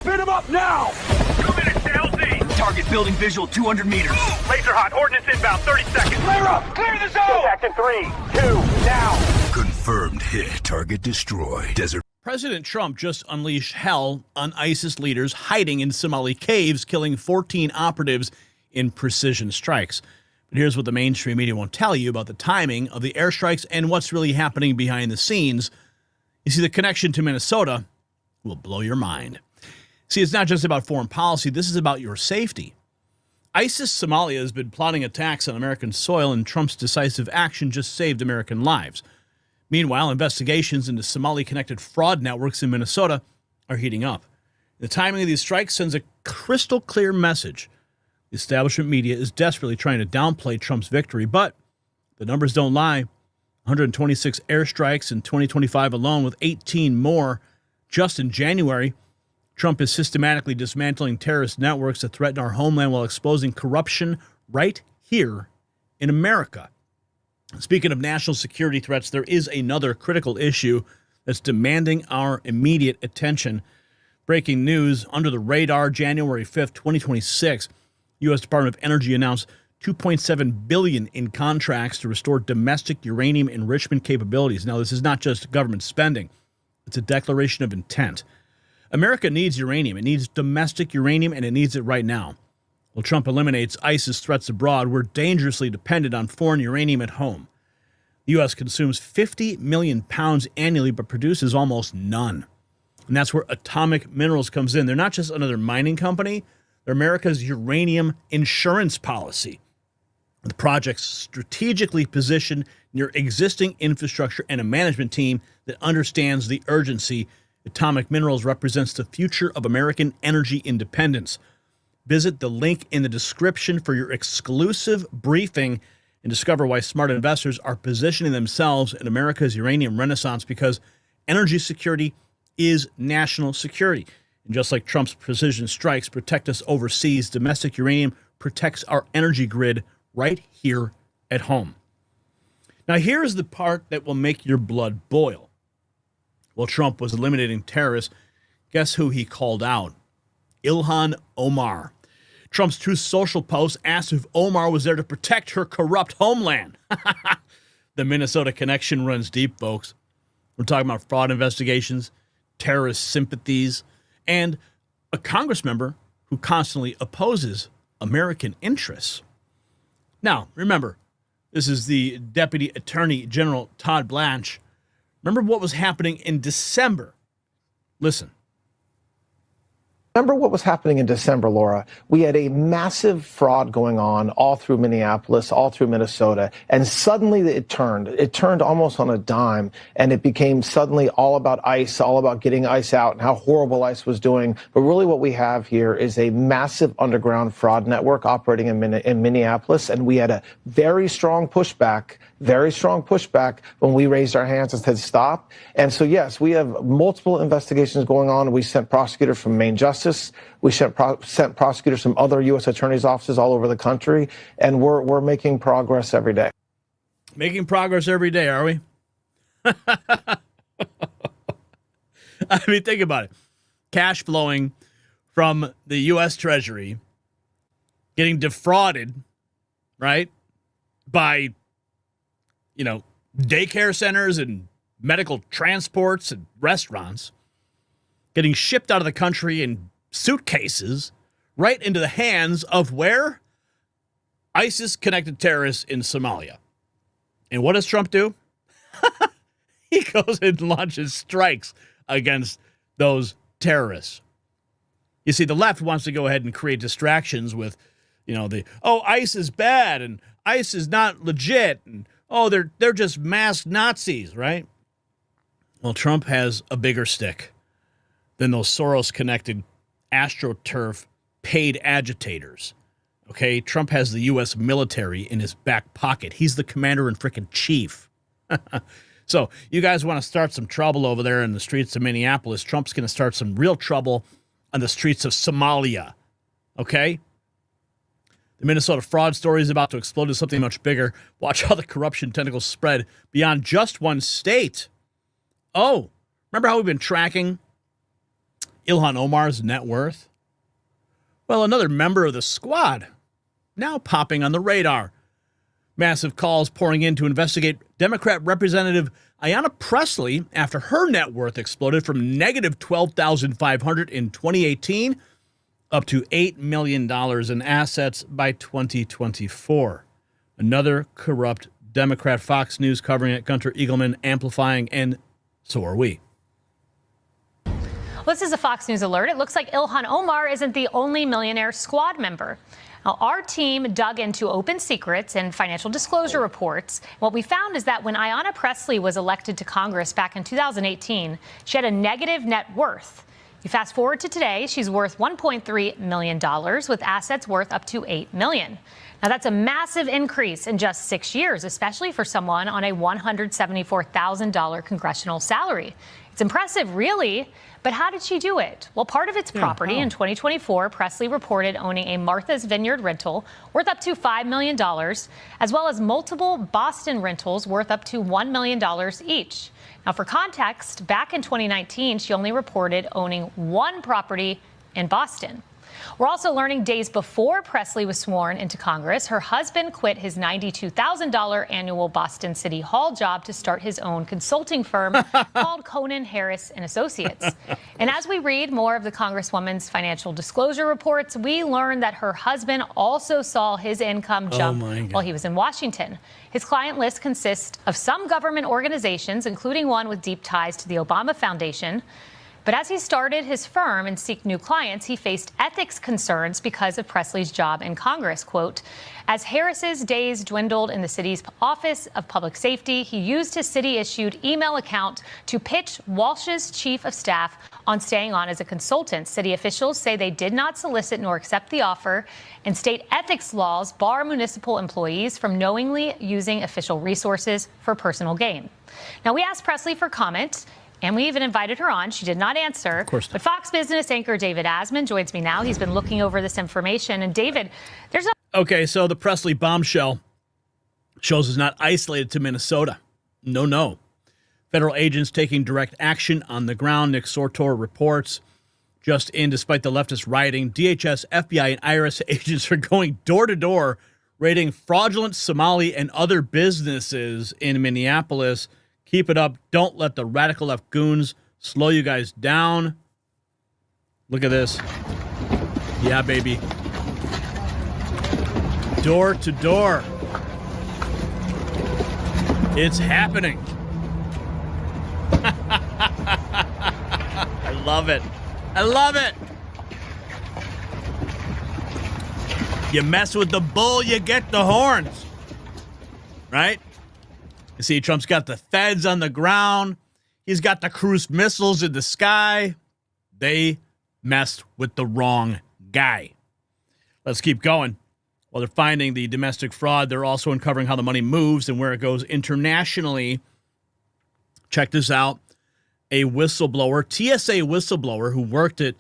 Spin him up now! 2 minutes to LZ. Target building visual 200 meters. Laser hot. Ordnance inbound. 30 seconds. Clear up! Clear the zone! Back in 3, 2, now. Confirmed hit. Target destroyed. Desert. President Trump just unleashed hell on ISIS leaders hiding in Somali caves, killing 14 operatives in precision strikes. But here's what the mainstream media won't tell you about the timing of the airstrikes and what's really happening behind the scenes. You see, the connection to Minnesota will blow your mind. See, it's not just about foreign policy. This is about your safety. ISIS Somalia has been plotting attacks on American soil, and Trump's decisive action just saved American lives. Meanwhile, investigations into Somali-connected fraud networks in Minnesota are heating up. The timing of these strikes sends a crystal clear message. The establishment media is desperately trying to downplay Trump's victory, but the numbers don't lie. 126 airstrikes in 2025 alone, with 18 more just in January. Trump is systematically dismantling terrorist networks that threaten our homeland while exposing corruption right here in America. Speaking of national security threats, there is another critical issue that's demanding our immediate attention. Breaking news under the radar, January 5th, 2026. U.S. Department of Energy announced $2.7 billion in contracts to restore domestic uranium enrichment capabilities. Now, this is not just government spending. It's a declaration of intent. America needs uranium. It needs domestic uranium, and it needs it right now. While Trump eliminates ISIS threats abroad, we're dangerously dependent on foreign uranium at home. The U.S. consumes 50 million pounds annually, but produces almost none. And that's where Atomic Minerals comes in. They're not just another mining company. They're America's uranium insurance policy. The project's strategically positioned near existing infrastructure and a management team that understands the urgency. Atomic Minerals represents the future of American energy independence. Visit the link in the description for your exclusive briefing and discover why smart investors are positioning themselves in America's uranium renaissance, because energy security is national security. And just like Trump's precision strikes protect us overseas, domestic uranium protects our energy grid right here at home. Now, here's the part that will make your blood boil. While Trump was eliminating terrorists, guess who he called out? Ilhan Omar. Trump's Truth Social post asked if Omar was there to protect her corrupt homeland. The Minnesota connection runs deep, folks. We're talking about fraud investigations, terrorist sympathies, and a Congress member who constantly opposes American interests. Now, remember, this is the Deputy Attorney General Todd Blanch. Remember what was happening in December. Listen. Remember what was happening in December, Laura? We had a massive fraud going on all through Minneapolis, all through Minnesota, and suddenly it turned. It turned almost on a dime, and it became suddenly all about ICE, all about getting ICE out and how horrible ICE was doing. But really what we have here is a massive underground fraud network operating in Minneapolis, and we had a very strong pushback when we raised our hands and said stop. And so, yes, we have multiple investigations going on. We sent prosecutors from Maine Justice. We sent prosecutors from other U.S. attorneys' offices all over the country, and we're making progress every day. Making progress every day, are we? I mean, think about it. Cash flowing from the U.S. Treasury, getting defrauded, right, by, daycare centers and medical transports and restaurants, getting shipped out of the country in suitcases right into the hands of where? ISIS-connected terrorists in Somalia. And what does Trump do? He goes and launches strikes against those terrorists. You see, the left wants to go ahead and create distractions with, ICE is bad and ICE is not legit, and they're just masked Nazis, right? Well, Trump has a bigger stick than those Soros-connected AstroTurf paid agitators. Okay, Trump has the U.S. military in his back pocket. He's the commander in frickin' chief. So you guys want to start some trouble over there in the streets of Minneapolis. Trump's going to start some real trouble on the streets of Somalia. Okay? The Minnesota fraud story is about to explode into something much bigger. Watch how the corruption tentacles spread beyond just one state. Oh, remember how we've been tracking Ilhan Omar's net worth? Well, another member of the squad now popping on the radar. Massive calls pouring in to investigate Democrat Representative Ayanna Pressley after her net worth exploded from negative $12,500 in 2018 up to $8 million in assets by 2024. Another corrupt Democrat. Fox News covering it, Gunter Eagleman amplifying, and so are we. This is a Fox News alert. It looks like Ilhan Omar isn't the only millionaire squad member. Now, our team dug into open secrets and financial disclosure reports. What we found is that when Ayanna Pressley was elected to Congress back in 2018, she had a negative net worth. You fast forward to today, she's worth $1.3 million with assets worth up to $8 million. Now, that's a massive increase in just 6 years, especially for someone on a $174,000 congressional salary. It's impressive, really. But how did she do it? Well, part of its property in 2024, Pressley reported owning a Martha's Vineyard rental worth up to $5 million, as well as multiple Boston rentals worth up to $1 million each. Now, for context, back in 2019, she only reported owning one property in Boston. We're also learning days before Pressley was sworn into Congress, her husband quit his $92,000 annual Boston City Hall job to start his own consulting firm called Conan Harris and Associates. And as we read more of the Congresswoman's financial disclosure reports, we learn that her husband also saw his income jump while he was in Washington. His client list consists of some government organizations, including one with deep ties to the Obama Foundation. But as he started his firm and seeked new clients, he faced ethics concerns because of Pressley's job in Congress. Quote, as Harris's days dwindled in the city's Office of Public Safety, he used his city-issued email account to pitch Walsh's chief of staff on staying on as a consultant. City officials say they did not solicit nor accept the offer, and state ethics laws bar municipal employees from knowingly using official resources for personal gain. Now, we asked Pressley for comment, and we even invited her on. She did not answer. Of course not. But Fox Business anchor David Asman joins me now. He's been looking over this information. And David, there's a... Okay, so the Pressley bombshell shows is not isolated to Minnesota. No. Federal agents taking direct action on the ground. Nick Sortor reports. Just in, despite the leftist rioting, DHS, FBI, and IRS agents are going door to door, raiding fraudulent Somali and other businesses in Minneapolis. Keep it up. Don't let the radical left goons slow you guys down. Look at this. Yeah, baby. Door to door. It's happening. I love it. I love it. You mess with the bull, you get the horns. Right? You see, Trump's got the feds on the ground. He's got the cruise missiles in the sky. They messed with the wrong guy. Let's keep going. While they're finding the domestic fraud, they're also uncovering how the money moves and where it goes internationally. Check this out. A whistleblower, TSA whistleblower who worked at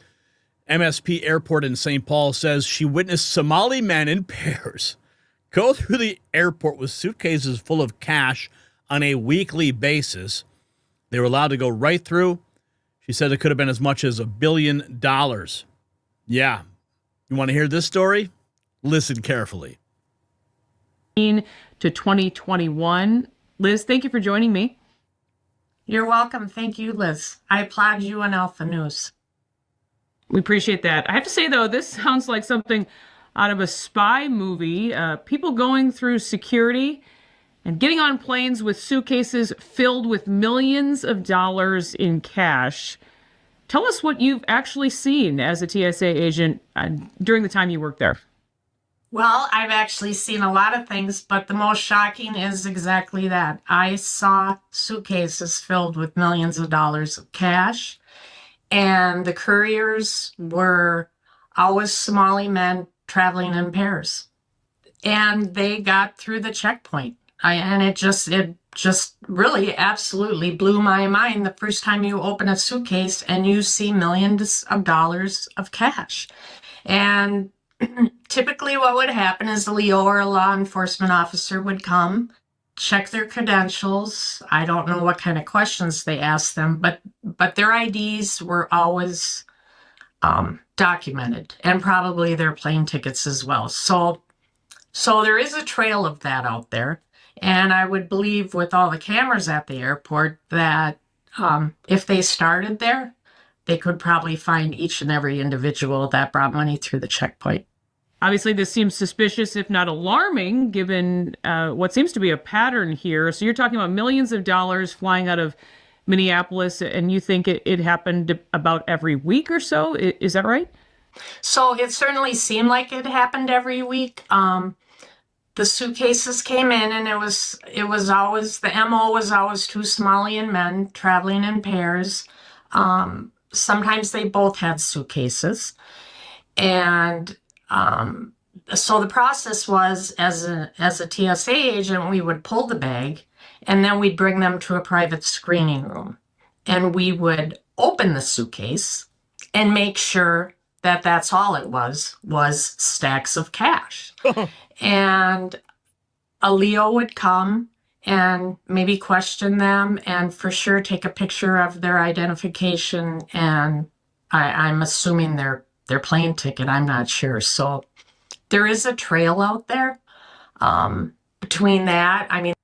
MSP Airport in St. Paul says she witnessed Somali men in pairs go through the airport with suitcases full of cash on a weekly basis. They were allowed to go right through. She said it could have been as much as $1 billion. Yeah. You want to hear this story? Listen carefully. To 2021. Liz, thank you for joining me. You're welcome. Thank you, Liz. I applaud you and Alpha News. We appreciate that. I have to say, though, this sounds like something out of a spy movie. People going through security and getting on planes with suitcases filled with millions of dollars in cash. Tell us what you've actually seen as a TSA agent during the time you worked there. Well, I've actually seen a lot of things, but the most shocking is exactly that. I saw suitcases filled with millions of dollars of cash, and the couriers were always Somali men traveling in pairs. And they got through the checkpoint. It just really absolutely blew my mind the first time you open a suitcase and you see millions of dollars of cash. And typically what would happen is a Leo or a law enforcement officer would come, check their credentials. I don't know what kind of questions they asked them, but their IDs were always documented, and probably their plane tickets as well. So there is a trail of that out there. And I would believe with all the cameras at the airport that if they started there, they could probably find each and every individual that brought money through the checkpoint. Obviously, this seems suspicious, if not alarming, given what seems to be a pattern here. So you're talking about millions of dollars flying out of Minneapolis, and you think it happened about every week or so? Is that right? So it certainly seemed like it happened every week. The suitcases came in, and it was always, the MO was always two Somalian men traveling in pairs. Sometimes they both had suitcases. And so the process was, as a TSA agent, we would pull the bag, and then we'd bring them to a private screening room. And we would open the suitcase and make sure that that's all it was stacks of cash. And a Leo would come and maybe question them and for sure take a picture of their identification, and I'm assuming their plane ticket. I'm not sure. So there is a trail out there between that. I mean,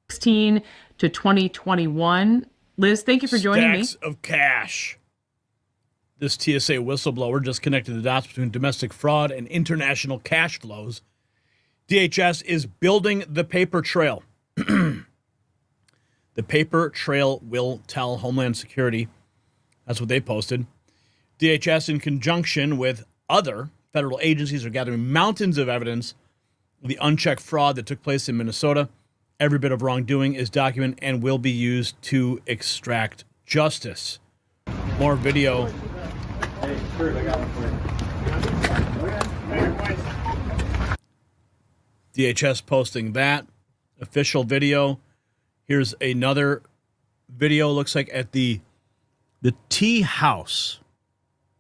16 to 2021. Liz, thank you for joining me. Stacks of cash. This TSA whistleblower just connected the dots between domestic fraud and international cash flows. DHS is building the paper trail. The paper trail will tell Homeland Security. That's what they posted. DHS, in conjunction with other federal agencies, are gathering mountains of evidence of the unchecked fraud that took place in Minnesota. Every bit of wrongdoing is documented and will be used to extract justice. More video. DHS posting that official video. Here's another video. Looks like at the tea house.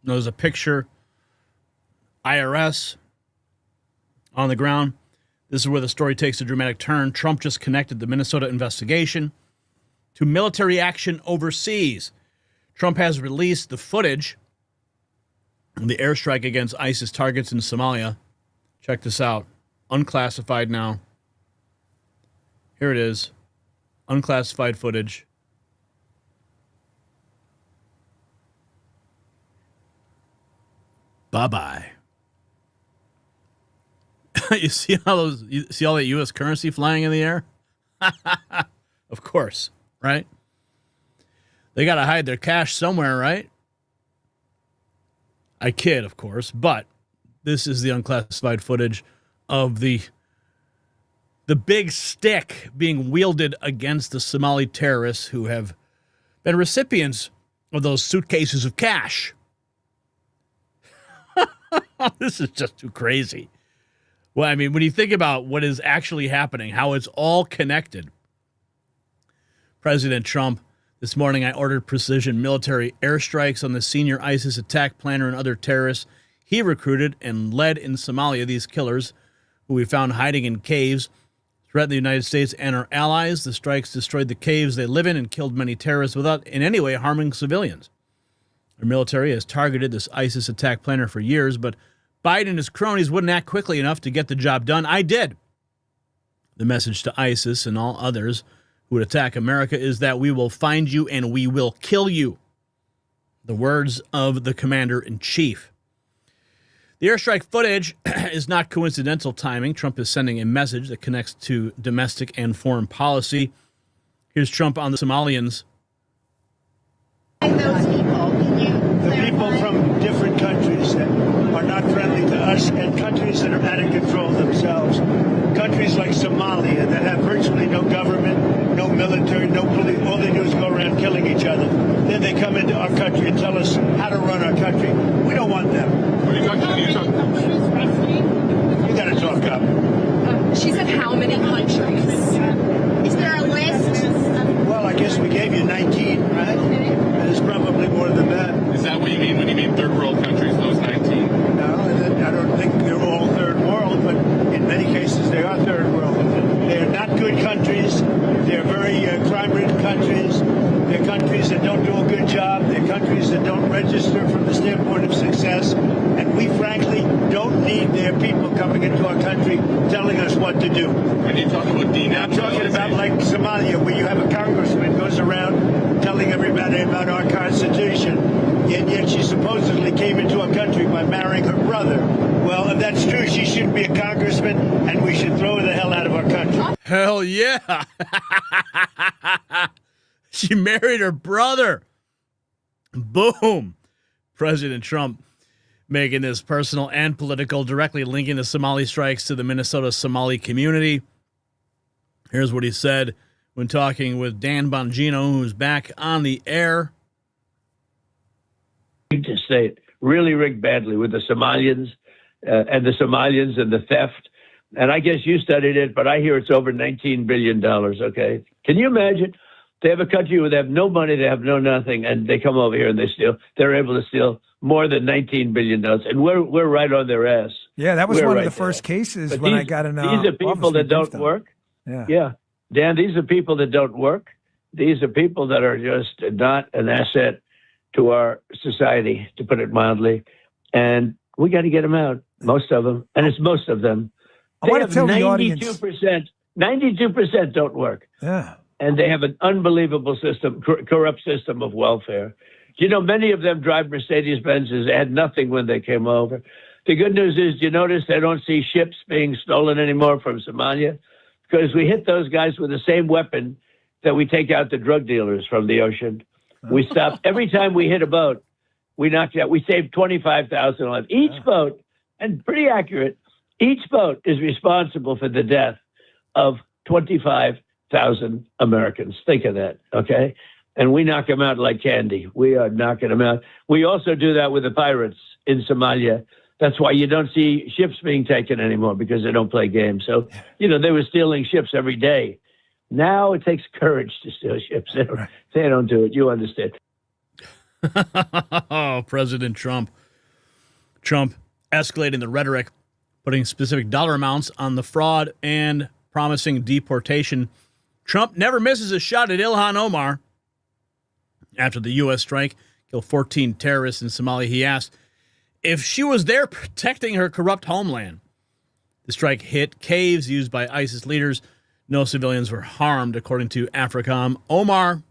There's a picture. IRS on the ground. This is where the story takes a dramatic turn. Trump just connected the Minnesota investigation to military action overseas. Trump has released the footage of the airstrike against ISIS targets in Somalia. Check this out. Unclassified now. Here it is. Unclassified footage. Bye-bye. You see all that U.S. currency flying in the air? Of course, right? They got to hide their cash somewhere, right? I kid, of course, but this is the unclassified footage of the big stick being wielded against the Somali terrorists who have been recipients of those suitcases of cash. This is just too crazy. Well, I mean, when you think about what is actually happening, how it's all connected. President Trump, this morning I ordered precision military airstrikes on the senior ISIS attack planner and other terrorists he recruited and led in Somalia. These killers, who we found hiding in caves, threatened the United States and our allies. The strikes destroyed the caves they live in and killed many terrorists without in any way harming civilians. Our military has targeted this ISIS attack planner for years, but Biden and his cronies wouldn't act quickly enough to get the job done. I did. The message to ISIS and all others who would attack America is that we will find you and we will kill you. The words of the commander-in-chief. The airstrike footage is not coincidental timing. Trump is sending a message that connects to domestic and foreign policy. Here's Trump on the Somalians. The people from different countries that are not friendly to us and countries that are out of control themselves. Countries like Somalia that have virtually no government, no military, no police. All they do is go around killing each other. Then they come into our country and tell us how to run our country. We don't want them. What are you talking about? You got to talk up. She said how many countries? Is there a list? Well, I guess we gave you 19, right? And it's probably more than that. Is that what you mean when you mean third world countries, those 19? No, I don't think they're all third world, but in many cases they are third world. They're not good countries. They're very crime-ridden countries. They're countries that don't do a good job. They're countries that don't register from the standpoint country telling us what to do. When you talk about I'm talking about like Somalia, where you have a congressman goes around telling everybody about our Constitution, and yet she supposedly came into our country by marrying her brother. Well, if that's true, she shouldn't be a congressman, and we should throw her the hell out of our country. Hell yeah. She married her brother. Boom. President Trump making this personal and political, directly linking the Somali strikes to the Minnesota Somali community. Here's what he said when talking with Dan Bongino, who's back on the air. To say it really rigged badly with the Somalians and the theft. And I guess you studied it, but I hear it's over $19 billion, okay? Can you imagine? They have a country where they have no money, they have no nothing, and they come over here and they steal. They're able to steal more than $19 billion. And we're right on their ass. Yeah, that was We're one right of the first cases But when these, I got in. These are people that don't work. Yeah. Dan, these are people that don't work. These are people that are just not an asset to our society, to put it mildly. And we got to get them out, most of them. And it's most of them. I want to tell the audience. 92% don't work. Yeah. And they have an unbelievable system, corrupt system of welfare. You know, many of them drive Mercedes-Benzes, had nothing when they came over. The good news is, you notice they don't see ships being stolen anymore from Somalia? Because we hit those guys with the same weapon that we take out the drug dealers from the ocean. We stop every time we hit a boat. We knocked out. We saved 25,000 lives. Each boat, and pretty accurate, each boat is responsible for the death of 25,000 Americans. Think of that, okay? And we knock them out like candy. We are knocking them out. We also do that with the pirates in Somalia. That's why you don't see ships being taken anymore, because they don't play games. So, you know, they were stealing ships every day. Now it takes courage to steal ships. They don't do it. You understand. Oh, President Trump. Trump escalating the rhetoric, putting specific dollar amounts on the fraud and promising deportation. Trump never misses a shot at Ilhan Omar. After the U.S. strike killed 14 terrorists in Somalia, he asked if she was there protecting her corrupt homeland. The strike hit caves used by ISIS leaders. No civilians were harmed, according to AFRICOM. Omar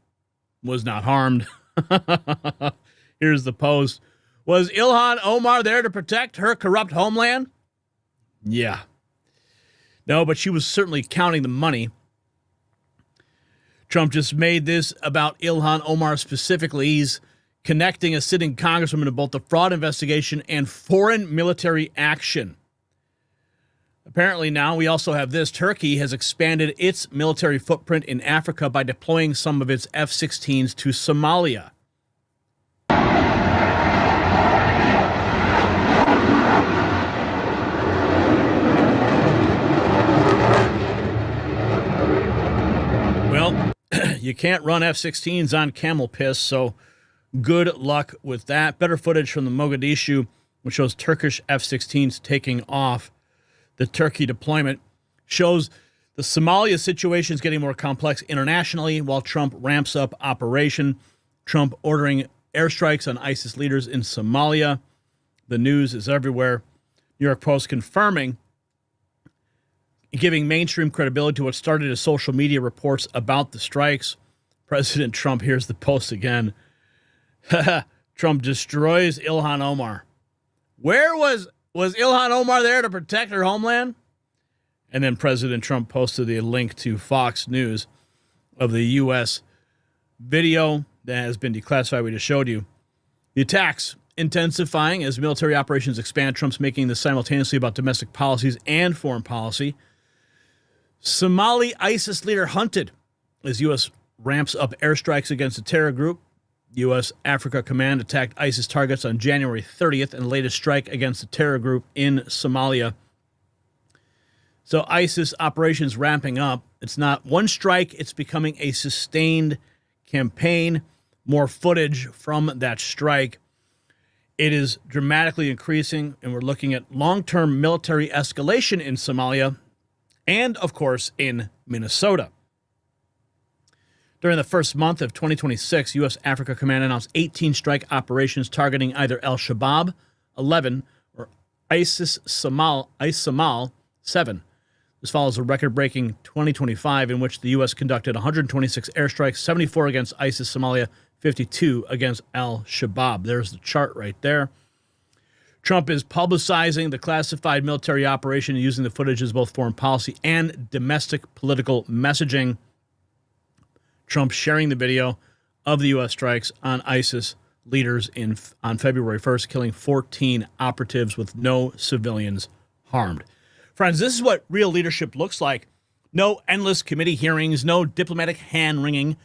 was not harmed. Here's the post. Was Ilhan Omar there to protect her corrupt homeland? Yeah. No, but she was certainly counting the money. Trump just made this about Ilhan Omar specifically. He's connecting a sitting congresswoman to both the fraud investigation and foreign military action. Apparently now we also have this. Turkey has expanded its military footprint in Africa by deploying some of its F-16s to Somalia. Well, you can't run F-16s on camel piss, so good luck with that. Better footage from the Mogadishu, which shows Turkish F-16s taking off. The Turkey deployment shows the Somalia situation is getting more complex internationally while Trump ramps up operation. Trump ordering airstrikes on ISIS leaders in Somalia. The news is everywhere. New York Post confirming, giving mainstream credibility to what started as social media reports about the strikes. President Trump, here's the post again. Trump destroys Ilhan Omar. Where was Ilhan Omar there to protect her homeland? And then President Trump posted a link to Fox News of the U.S. video that has been declassified. We just showed you. The attacks intensifying as military operations expand. Trump's making this simultaneously about domestic policies and foreign policy. Somali ISIS leader hunted as U.S. ramps up airstrikes against the terror group. U.S. Africa Command attacked ISIS targets on January 30th and latest strike against the terror group in Somalia. So ISIS operations ramping up. It's not one strike. It's becoming a sustained campaign. More footage from that strike. It is dramatically increasing, and we're looking at long-term military escalation in Somalia and, of course, in Minnesota. During the first month of 2026, U.S. Africa Command announced 18 strike operations targeting either al-Shabaab, 11, or ISIS Somal, 7. This follows a record-breaking 2025 in which the U.S. conducted 126 airstrikes, 74 against ISIS Somalia, 52 against al-Shabaab. There's the chart right there. Trump is publicizing the classified military operation using the footage as both foreign policy and domestic political messaging. Trump sharing the video of the U.S. strikes on ISIS leaders on February 1st, killing 14 operatives with no civilians harmed. Friends, this is what real leadership looks like. No endless committee hearings, no diplomatic hand-wringing.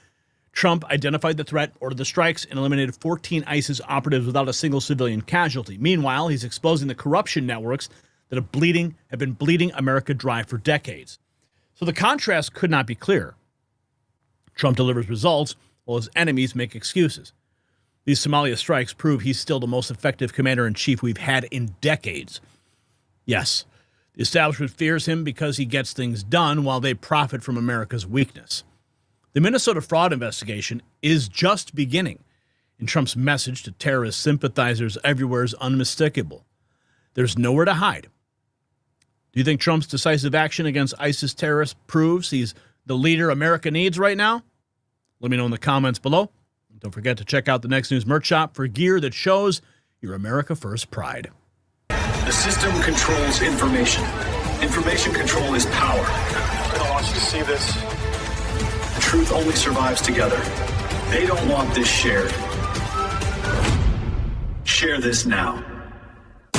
Trump identified the threat, ordered the strikes, and eliminated 14 ISIS operatives without a single civilian casualty. Meanwhile, he's exposing the corruption networks that have been bleeding America dry for decades. So the contrast could not be clearer. Trump delivers results while his enemies make excuses. These Somalia strikes prove he's still the most effective commander-in-chief we've had in decades. Yes, the establishment fears him because he gets things done while they profit from America's weakness. The Minnesota fraud investigation is just beginning, and Trump's message to terrorist sympathizers everywhere is unmistakable. There's nowhere to hide. Do you think Trump's decisive action against ISIS terrorists proves he's the leader America needs right now? Let me know in the comments below. Don't forget to check out the Next News merch shop for gear that shows your America First pride. The system controls information. Information control is power. I want you to see this. The truth only survives together. They don't want this shared. Share this now.